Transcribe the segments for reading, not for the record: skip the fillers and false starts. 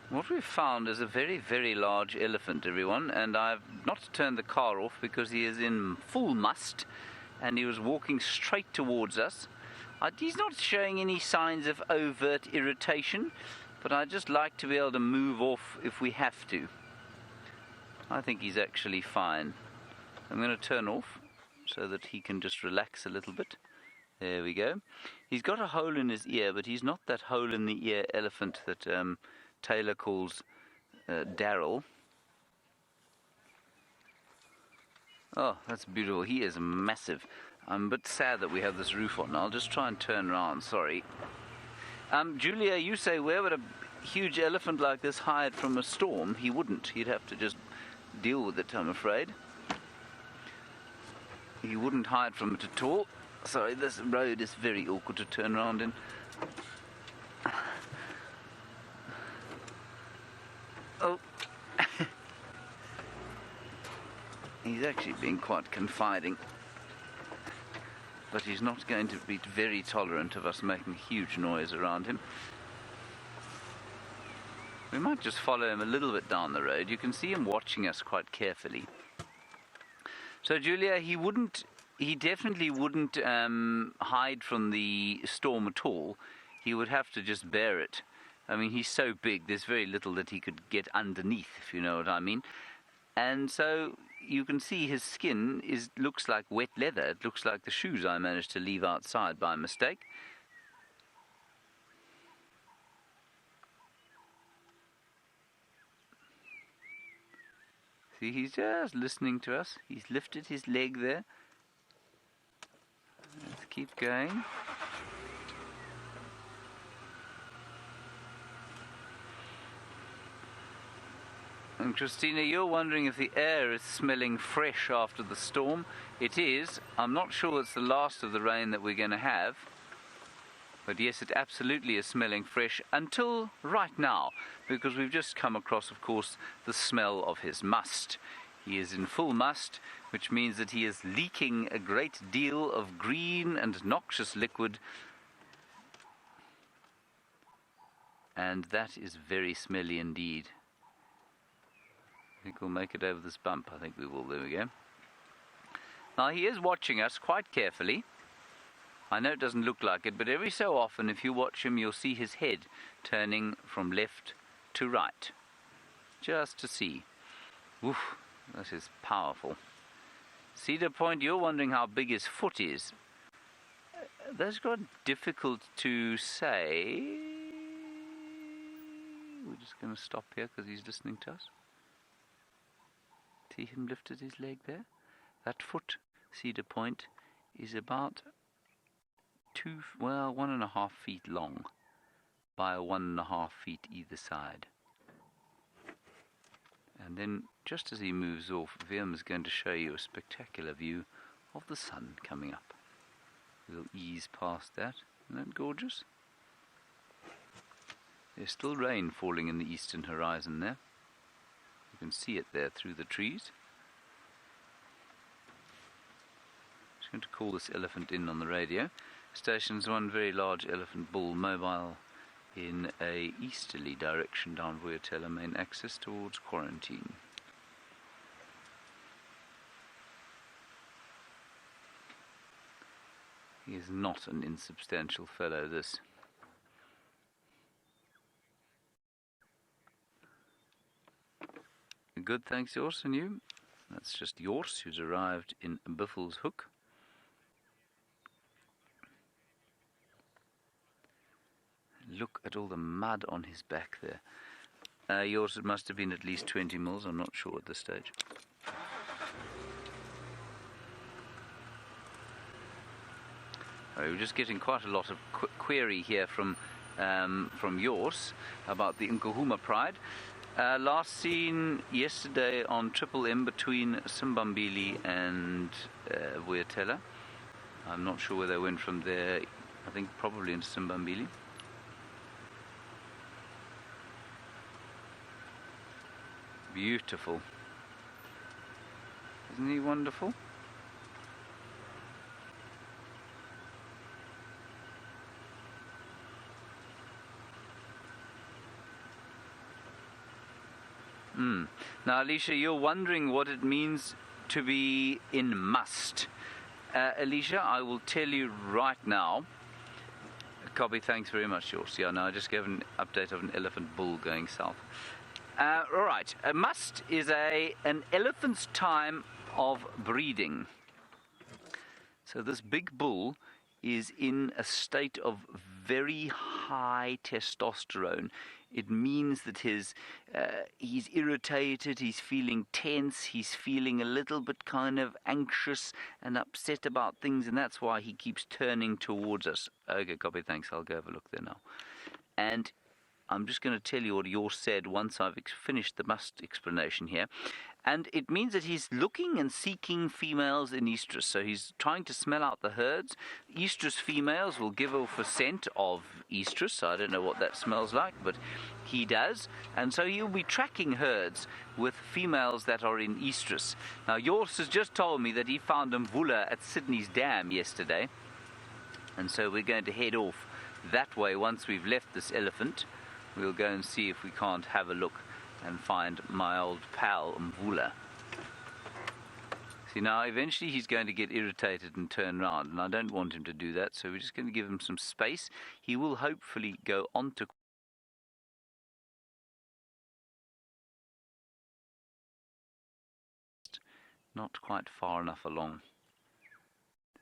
What we've found is a very, very large elephant, everyone, and I've not turned the car off because he is in full must, and he was walking straight towards us. He's not showing any signs of overt irritation, but I just like to be able to move off if we have to. I think he's actually fine. I'm going to turn off so that he can just relax a little bit. There we go. He's got a hole in his ear, but he's not that hole in the ear elephant that Taylor calls Daryl. Oh, that's beautiful. He is massive. I'm a bit sad that we have this roof on. I'll just try and turn around, sorry. Julia, you say, where would a huge elephant like this hide from a storm? He wouldn't. He'd have to just deal with it, I'm afraid. He wouldn't hide from it at all. Sorry, this road is very awkward to turn around in. Oh. He's actually being quite confiding. But he's not going to be very tolerant of us making huge noise around him. We might just follow him a little bit down the road. You can see him watching us quite carefully. So, Julia, he definitely wouldn't hide from the storm at all. He would have to just bear it. I mean, he's so big, there's very little that he could get underneath, if you know what I mean. And so you can see his skin looks like wet leather. It looks like the shoes I managed to leave outside by mistake. See, he's just listening to us. He's lifted his leg there. Let's keep going. And Christina, you're wondering if the air is smelling fresh after the storm. It is. I'm not sure it's the last of the rain that we're going to have. But yes, it absolutely is smelling fresh until right now, because we've just come across, of course, the smell of his must. He is in full must, which means that he is leaking a great deal of green and noxious liquid. And that is very smelly indeed. I think we'll make it over this bump. I think we will. There we go. Now, he is watching us quite carefully. I know it doesn't look like it, but every so often, if you watch him, you'll see his head turning from left to right. Just to see. Oof, that is powerful. Cedar Point, you're wondering how big his foot is. That's quite difficult to say. We're just going to stop here because he's listening to us. See him lifted his leg there? That foot, Cedar Point, is about 1.5 feet long by 1.5 feet either side. And then, just as he moves off, Virm is going to show you a spectacular view of the sun coming up. We'll ease past that. Isn't that gorgeous? There's still rain falling in the eastern horizon there. You can see it there through the trees. I'm going to call this elephant in on the radio. Stations one very large elephant bull mobile in a easterly direction down Vuyatela main access towards Quarantine. He is not an insubstantial fellow, this. Good, thanks, Jors, and you? That's just Jors, who's arrived in Buffelshoek. Look at all the mud on his back there. Yours, it must have been at least 20 mils. I'm not sure at this stage. We're just getting quite a lot of query here from yours about the Nkuhuma Pride. Last seen yesterday on Triple M between Simbambili and Vuyatela. I'm not sure where they went from there. I think probably into Simbambili. Beautiful. Isn't he wonderful? Now, Alicia, you're wondering what it means to be in must. Alicia, I will tell you right now. Copy, thanks very much, George. Yeah, no, I just gave an update of an elephant bull going south. All right, a must is an elephant's time of breeding. So this big bull is in a state of very high testosterone. It means that he's irritated, he's feeling tense, he's feeling a little bit kind of anxious and upset about things, and that's why he keeps turning towards us. Okay, copy, thanks. I'll go have a look there now. And I'm just going to tell you what Yor said once I've finished the must explanation here. And it means that he's looking and seeking females in estrus. So he's trying to smell out the herds. Estrus females will give off a scent of estrus. I don't know what that smells like, but he does. And so he'll be tracking herds with females that are in estrus. Now, Jors has just told me that he found a mvula at Sydney's Dam yesterday. And so we're going to head off that way once we've left this elephant. We'll go and see if we can't have a look and find my old pal Mvula. See, now eventually he's going to get irritated and turn around, and I don't want him to do that, so we're just going to give him some space. He will hopefully go on to not quite far enough along.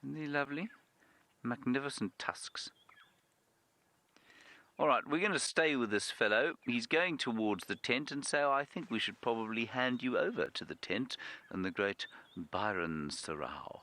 Isn't he lovely? Magnificent tusks. All right, we're going to stay with this fellow. He's going towards the tent, and so I think we should probably hand you over to the tent and the great Byron Sarau.